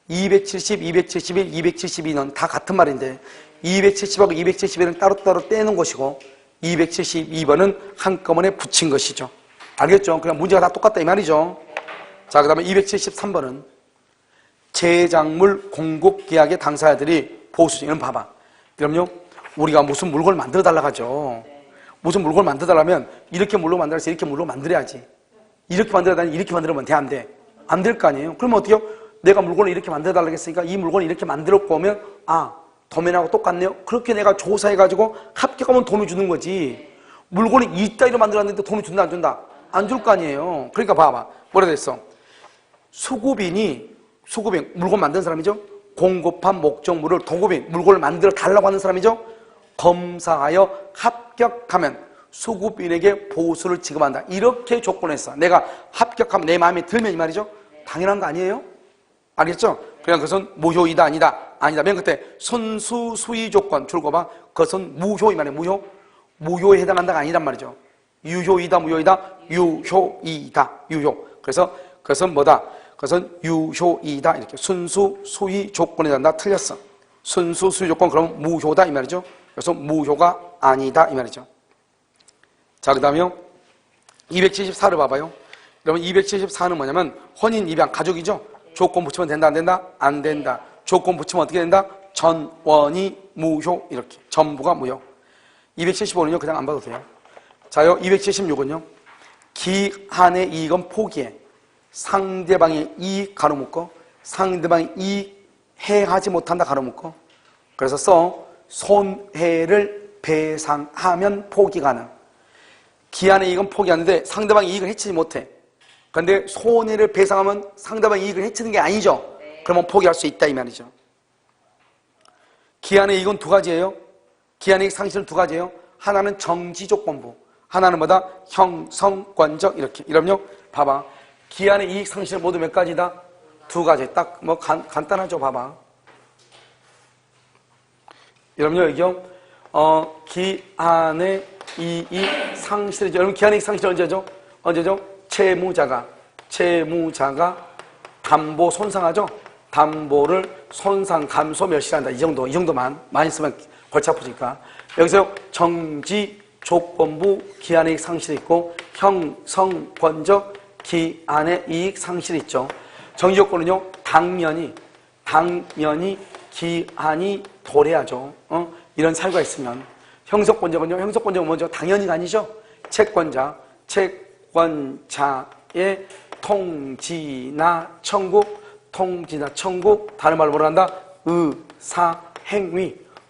Speaker 1: 270, 271, 272는 다 같은 말인데 270하고 271은 따로따로 떼는 것이고 272번은 한꺼번에 붙인 것이죠. 알겠죠? 그냥 문제가 다 똑같다 이 말이죠. 자, 그 다음에 273번은 제작물 공급 계약의 당사자들이 보수증. 이런 봐봐. 그럼요, 우리가 무슨 물건을 만들어 달라고 하죠. 무슨 물건을 만들어 달라면 이렇게 물로 만들어서 이렇게 물로 만들어야지. 이렇게 만들어야 되니 이렇게 만들면 돼, 안 돼? 안 될 거 아니에요? 그러면 어떻게 해요? 내가 물건을 이렇게 만들어 달라고 했으니까 이 물건을 이렇게 만들었고 오면 아, 도면하고 똑같네요? 그렇게 내가 조사해가지고 합격하면 도움이 주는 거지. 물건이 이따위로 만들었는데 도움이 준다 안 준다? 안 줄 거 아니에요. 그러니까 봐봐. 뭐라 그랬어? 수급인 물건 만든 사람이죠. 공급한 목적물을 도급인 물건을 만들어 달라고 하는 사람이죠. 검사하여 합격하면 수급인에게 보수를 지급한다. 이렇게 조건했어. 내가 합격하면 내 마음에 들면 이 말이죠. 당연한 거 아니에요? 알겠죠? 그냥 그것은 무효이다 아니다. 아니다. 맨 끝에 선수 수의 조건 줄거 봐. 그것은 무효 이 말이에요. 무효에 해당한다가 아니란 말이죠. 유효이다 무효이다. 유효이다. 유효. 그래서 그것은 뭐다? 그것은 유효이다. 이렇게 순수 수의 조건에 대한다. 틀렸어. 순수 수의 조건 그러면 무효다 이 말이죠. 그래서 무효가 아니다 이 말이죠. 자, 그 다음에요 274를 봐봐요. 여러분 274는 뭐냐면 혼인 입양 가족이죠. 조건 붙이면 된다 안 된다? 안 된다. 조건 붙이면 어떻게 된다? 전원이 무효. 이렇게 전부가 무효. 275는요 그냥 안 봐도 돼요. 자요 276은요 기한의 이익은 포기해. 상대방의 이익 가로묶어 상대방의 이익 해하지 못한다 가로묶어. 그래서 손해를 배상하면 포기 가능. 기한의 이익은 포기하는데 상대방의 이익을 해치지 못해. 그런데 손해를 배상하면 상대방의 이익을 해치는 게 아니죠. 그러면 포기할 수 있다 이 말이죠. 기한의 이익은 두 가지예요. 기한의 이익 상실은 두 가지예요. 하나는 정지조건부, 하나는 뭐다? 형성권적. 이렇게. 이러면요 봐봐. 기한의 이익 상실은 모두 몇 가지다? 두 가지. 딱 뭐 간단하죠. 봐봐. 여러분요 여기요 기한의 이익 상실이죠. 여러분 기한의 이익 상실 언제죠? 언제죠? 채무자가 담보 손상하죠. 담보를 손상 감소 멸시한다. 이 정도만 많이 쓰면 골치 아프니까. 여기서 정지 조건부 기한의 이익 상실이 있고 형성권적 기한의 이익 상실이 있죠. 정지 조건은요 당연히 기한이 도래하죠. 이런 사유가 있으면. 형성권적은요 형성권적은 먼저 당연히가 아니죠. 채권자의 통지나 청구 다른 말로 뭐라 한다?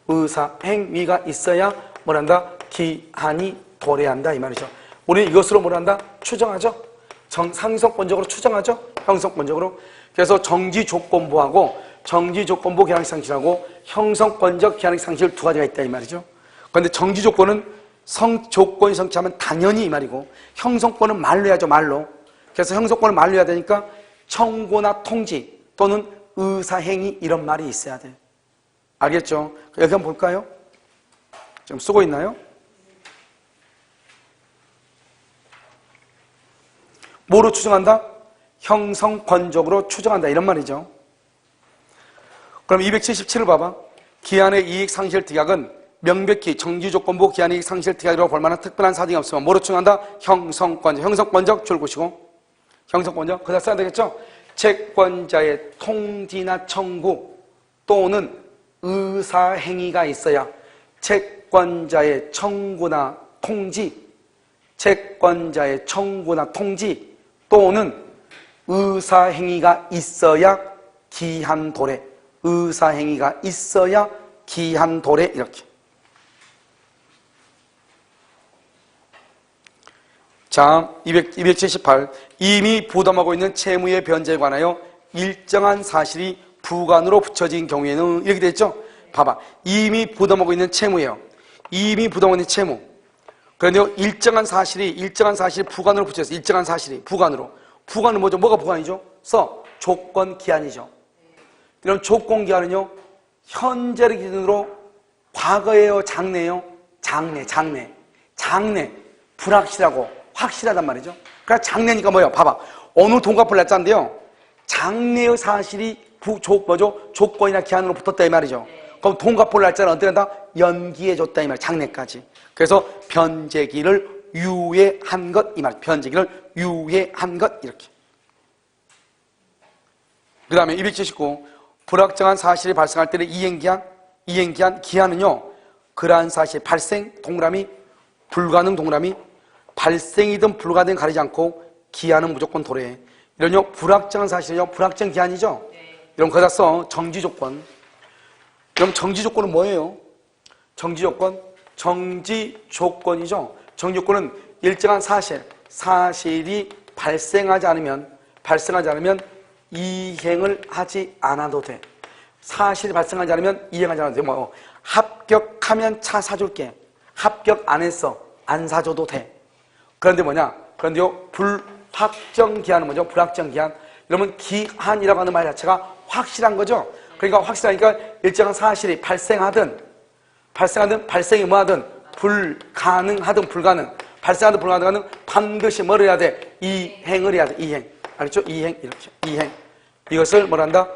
Speaker 1: 의사행위가 있어야 뭐라 한다? 기한이 도래한다 이 말이죠. 우리는 이것으로 뭐라 한다? 추정하죠. 상성권적으로 추정하죠. 형성권적으로. 그래서 정지조건부하고 정지조건부 기한의 상실하고 형성권적 기한의 상실 두 가지가 있다 이 말이죠. 그런데 정지조건은 조건이 성취하면 당연히 이 말이고 형성권은 말로 해야죠. 말로. 그래서 형성권을 말로 해야 되니까 청구나 통지 또는 의사행위 이런 말이 있어야 돼. 알겠죠? 여기 한번 볼까요? 지금 쓰고 있나요? 뭐로 추정한다? 형성권적으로 추정한다 이런 말이죠. 그럼 277을 봐봐. 기한의 이익 상실 특약은 명백히 정지조건부 기한의 이익 상실 특약이라고 볼 만한 특별한 사정이 없으면 뭐로 추정한다? 형성권적 줄보시고 형성권적 그다 써야 되겠죠? 채권자의 통지나 청구 또는 의사행위가 있어야 채권자의 청구나 통지 또는 의사행위가 있어야 기한 도래. 의사행위가 있어야 기한 도래. 이렇게. 자, 278. 이미 부담하고 있는 채무의 변제에 관하여 일정한 사실이 부관으로 붙여진 경우에는 이렇게 됐죠? 봐봐. 이미 부담하고 있는 채무예요. 이미 부담하고 있는 채무. 그런데요, 일정한 사실이 부관으로 붙여졌어요. 일정한 사실이 부관으로. 부관은 뭐죠? 뭐가 부관이죠? 조건 기한이죠. 이런 조건 기한은요, 현재를 기준으로 과거예요, 장래예요? 장래. 불확실하고 확실하단 말이죠. 그러니까 장래니까 뭐예요? 봐봐. 오늘 동갑을 냈자인데요. 장래의 사실이 조건이나 기한으로 붙었다 이 말이죠. 그럼 동갑을 날짜는 어떻게 한다? 연기해줬다 이 말. 장래까지. 그래서 변제기를 유예한 것 이 말. 변제기를 유예한 것 이렇게. 그 다음에 279 불확정한 사실이 발생할 때는 이행기한 기한은요 그러한 사실 발생 동그라미 불가능 동그라미 발생이든 불가능이든 가리지 않고 기한은 무조건 도래. 이런요 불확정한 사실은요 불확정 기한이죠. 이런 거다 써. 정지 조건. 그럼 정지 조건은 뭐예요? 정지 조건? 정지 조건이죠. 정지 조건은 일정한 사실이 발생하지 않으면 이행을 하지 않아도 돼. 사실이 발생하지 않으면 이행하지 않아도 돼. 뭐 합격하면 차 사줄게. 합격 안 했어. 안 사줘도 돼. 그런데 뭐냐? 그런데요 불확정 기한은 뭐죠? 불확정 기한. 이러면 기한이라고 하는 말 자체가 확실한 거죠. 그러니까 확실하니까 일정한 사실이 발생하든 발생이 뭐하든 불가능하든 불가능 발생하든 불가능하든 반드시 뭘 해야 돼? 이행을 해야 돼. 이행. 알겠죠? 이행 이렇게. 이행. 이것을 뭐라 한다?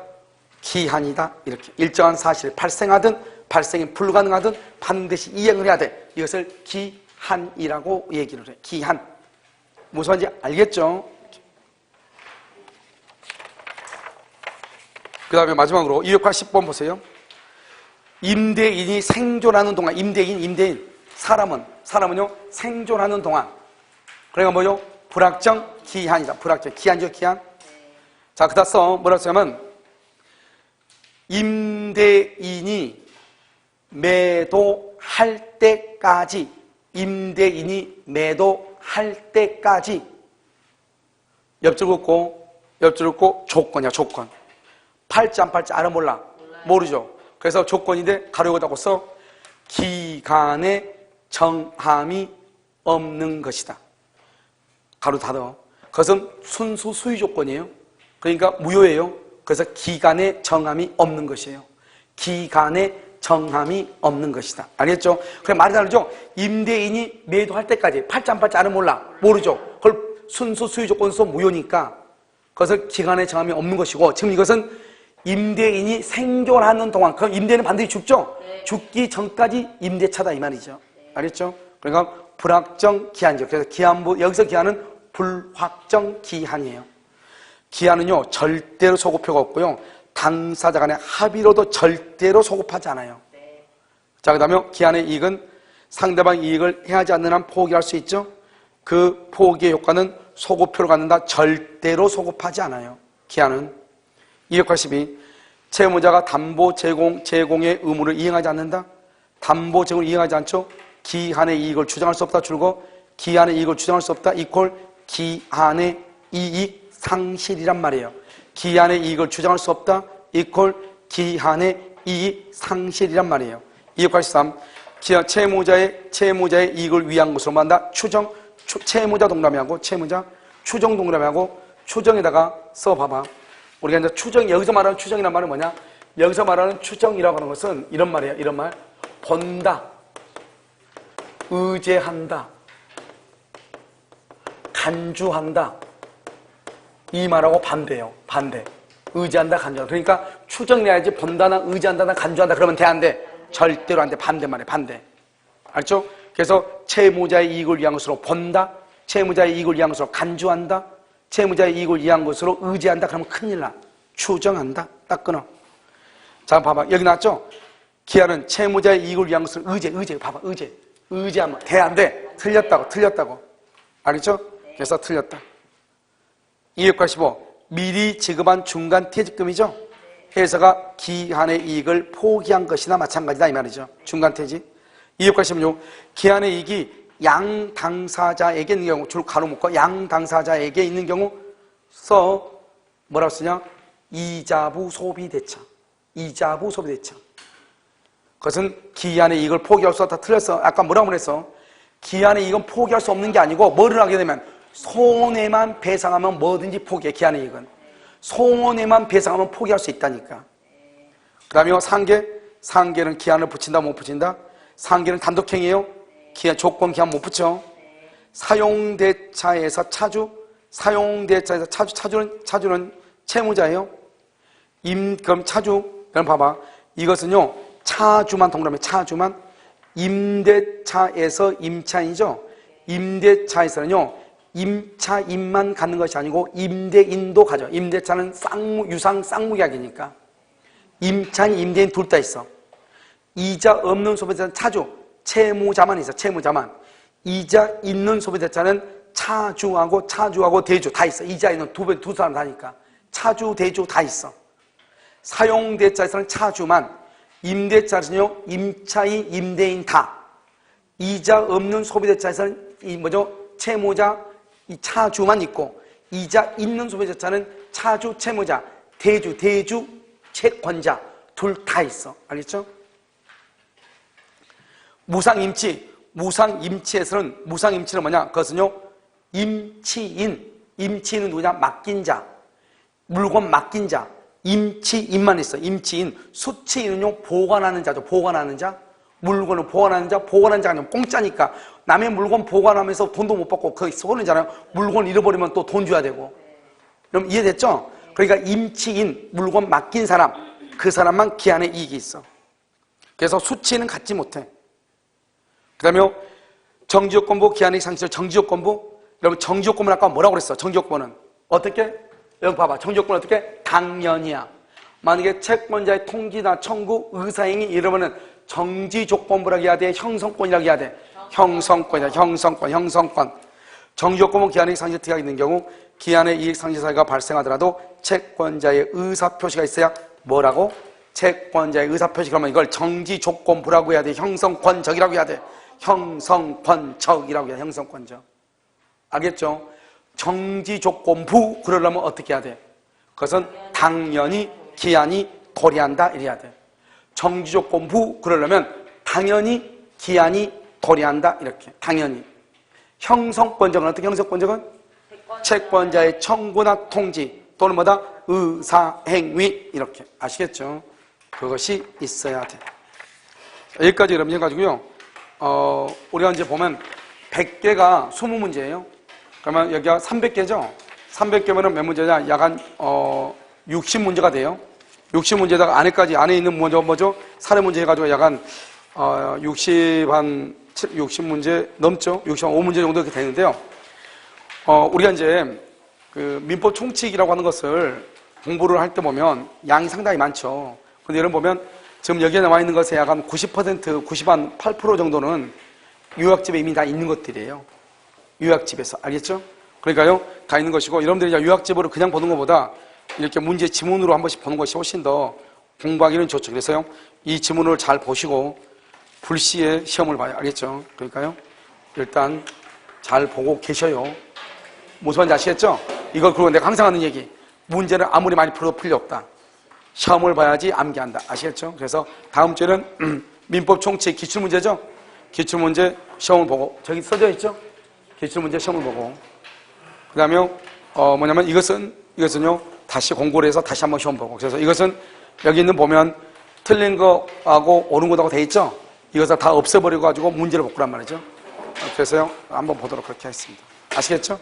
Speaker 1: 기한이다. 이렇게. 일정한 사실이 발생하든 발생이 불가능하든 반드시 이행을 해야 돼. 이것을 기한이라고 얘기를 해. 기한. 무슨 말인지 알겠죠? 그 다음에 마지막으로 280번 보세요. 임대인이 생존하는 동안 임대인 사람은요 생존하는 동안 그러니까 뭐죠? 불확정 기한이다. 불확정 기한이죠. 기한. 자 그다 써 뭐라고 쓰냐면 임대인이 매도할 때까지 옆줄 긋고 조건이야. 조건. 팔지 안 팔지 알아 몰라? 모르죠. 그래서 조건인데 가로 닫고 써. 기간에 정함이 없는 것이다. 가로 닫아. 그것은 순수 수의 조건이에요. 그러니까 무효예요. 그래서 기간에 정함이 없는 것이에요. 기간에 정함이 없는 것이다. 알겠죠? 그래 말이 다르죠? 임대인이 매도할 때까지 팔지 안 팔지 알아 몰라? 모르죠. 그걸 순수 수의 조건에서 무효니까 그것을 기간에 정함이 없는 것이고 지금 이것은 임대인이 생존하는 동안 그럼 임대인은 반드시 죽죠? 네. 죽기 전까지 임대차다 이 말이죠. 네. 알겠죠? 그러니까 불확정 기한이죠. 그래서 기한부 여기서 기한은 불확정 기한이에요. 기한은요 절대로 소급표가 없고요 당사자 간의 합의로도 절대로 소급하지 않아요. 네. 자 그다음에 기한의 이익은 상대방 이익을 해하지 않는 한 포기할 수 있죠. 그 포기의 효과는 소급표를 갖는다. 절대로 소급하지 않아요. 기한은 282 채무자가 담보 제공의 의무를 이행하지 않는다. 담보 제공을 이행하지 않죠. 기한의 이익을 주장할 수 없다. 줄고 기한의 이익을 주장할 수 없다. 이퀄 기한의 이익 상실이란 말이에요. 기한의 이익을 주장할 수 없다. 이퀄 기한의 이익 상실이란 말이에요. 283 채무자의 이익을 위한 것으로 말한다. 채무자 동그라미하고 추정 동그라미하고 추정에다가 써봐봐. 우리가 이제 여기서 말하는 추정이란 말은 뭐냐? 여기서 말하는 추정이라고 하는 것은 이런 말이에요. 이런 말. 본다. 의제한다. 간주한다. 이 말하고 반대예요. 반대. 의지한다, 간주한다. 그러니까 추정해야지 본다나 의지한다나 간주한다 그러면 돼, 안 돼? 절대로 안 돼. 반대 말이에요. 반대. 알죠? 그래서 채무자의 이익을 위한 것으로 본다. 채무자의 이익을 위한 것으로 간주한다. 채무자의 이익을 위한 것으로 의지한다. 그러면 큰일 나. 추정한다. 딱 끊어. 자, 봐봐. 여기 나왔죠? 기한은 채무자의 이익을 위한 것을 의제. 봐봐. 의제하면 돼, 안 돼? 틀렸다고. 알겠죠? 그래서 틀렸다. 285. 미리 지급한 중간 퇴직금이죠? 회사가 기한의 이익을 포기한 것이나 마찬가지다. 이 말이죠. 중간 퇴직. 286. 기한의 이익이 양 당사자에게 있는 경우, 줄 가로 묶어 양 당사자에게 있는 경우 써 뭐라고 쓰냐? 이자부 소비 대차. 그것은 기한의 이익을 포기할 수 없다. 틀렸어. 아까 뭐라고 그랬어? 기한의 이익은 포기할 수 없는 게 아니고 뭐를 하게 되면 손해만 배상하면 뭐든지 포기해. 기한의 이익은 손해만 배상하면 포기할 수 있다니까. 그 다음에 상계는 기한을 붙인다 못 붙인다? 상계는 단독행위예요. 조건 기한 못 붙여. 사용대차에서 차주는 채무자예요. 그럼 그럼 봐봐. 이것은요 차주만 동그라미 차주만 임대차에서 임차인이죠. 임대차에서는요, 임차인만 갖는 것이 아니고 임대인도 가져. 임대차는 유상 쌍무계약이니까. 임차인, 임대인 둘 다 있어. 이자 없는 소비자는 차주, 채무자만 있어. 채무자만. 이자 있는 소비자는 차주하고 대주 다 있어. 이자 있는 두 사람 다니까. 차주, 대주 다 있어. 사용대차에서는 차주만, 임대차에서는요, 임차인, 임대인 다. 이자 없는 소비대차에서는 채무자, 이 차주만 있고, 이자 있는 소비자차는 차주, 채무자, 대주, 채권자 둘 다 있어. 알겠죠? 무상임치에서는 무상임치는 뭐냐? 그것은요, 임치인은 누구냐? 맡긴 자, 물건 맡긴 자, 임치인만 있어. 임치인. 수치인은요, 보관하는 자죠. 보관하는 자. 물건을 보관하는 자. 보관하는 자가 아니면 공짜니까 남의 물건 보관하면서 돈도 못 받고 거기 쏘는잖아요. 물건 잃어버리면 또 돈 줘야 되고. 그럼 이해됐죠? 그러니까 임치인, 물건 맡긴 사람, 그 사람만 기한에 이익이 있어. 그래서 수치는 갖지 못해. 그 다음에 정지요건부, 기한이익 상실, 정지요건부. 여러분, 정지요건부는 아까 뭐라고 그랬어? 정지요건부는 어떻게? 여기 봐봐. 정지요건은 어떻게? 당연이야. 만약에 채권자의 통지나 청구, 의사행위 이러면은 정지조건부라고 해야 돼? 형성권이라고 해야 돼? 형성권이야. 형성권. 정지조건부 기한이익 상실 특약이 있는 경우 기한의 이익 상실 사유가 발생하더라도 채권자의 의사표시가 있어야 뭐라고? 채권자의 의사표시. 그러면 이걸 정지조건부라고 해야 돼? 형성권적이라고 해야 돼? 형성권적이라고 해야 돼? 형성권적. 알겠죠? 정지조건부 그러려면 어떻게 해야 돼? 그것은 당연히 기한이 도래한다 이래야 돼. 정지조건부 그러려면 당연히 기한이 도래한다 이렇게. 당연히. 형성권적은 어떻게? 형성권적은 채권자의 청구나 통지 또는 뭐다? 의사행위 이렇게. 아시겠죠? 그것이 있어야 돼. 여기까지 여러분 해가지고요. 우리가 이제 보면 100개가 20문제예요. 그러면 여기가 300개죠? 300개면은 몇 문제냐? 약 한 60문제가 돼요. 60문제에다가 안에 있는 뭐죠? 사례 문제 해가지고 약 한 60문제 넘죠? 65문제 정도 이렇게 되는데요. 우리가 이제 그 민법 총칙이라고 하는 것을 공부를 할 때 보면 양이 상당히 많죠. 근데 여러분 보면 지금 여기에 나와 있는 것에 약 한 90%, 98% 정도는 요약집에 이미 다 있는 것들이에요. 요약집에서. 알겠죠? 그러니까요, 다 있는 것이고, 여러분들이 요약집으로 그냥 보는 것보다 이렇게 문제 지문으로 한 번씩 보는 것이 훨씬 더 공부하기는 좋죠. 그래서요, 이 지문을 잘 보시고, 불시에 시험을 봐요. 알겠죠? 그러니까요, 일단 잘 보고 계셔요. 무슨 말인지 아시겠죠? 이걸 그리고 내가 항상 하는 얘기. 문제는 아무리 많이 풀어도 풀리 없다. 시험을 봐야지 암기한다. 아시겠죠? 그래서 다음 주에는 민법 총칙 기출문제죠? 기출문제 시험을 보고, 저기 써져 있죠? 기출문제 시험을 보고. 그 다음에, 뭐냐면 이것은요, 다시 공부를 해서 다시 한번 시험 보고. 그래서 이것은 여기 있는 보면 틀린 거하고 옳은 거하고 돼 있죠? 이것을 다 없애버리고 가지고 문제를 바꾸란 말이죠. 그래서요, 한번 보도록 그렇게 하겠습니다. 아시겠죠?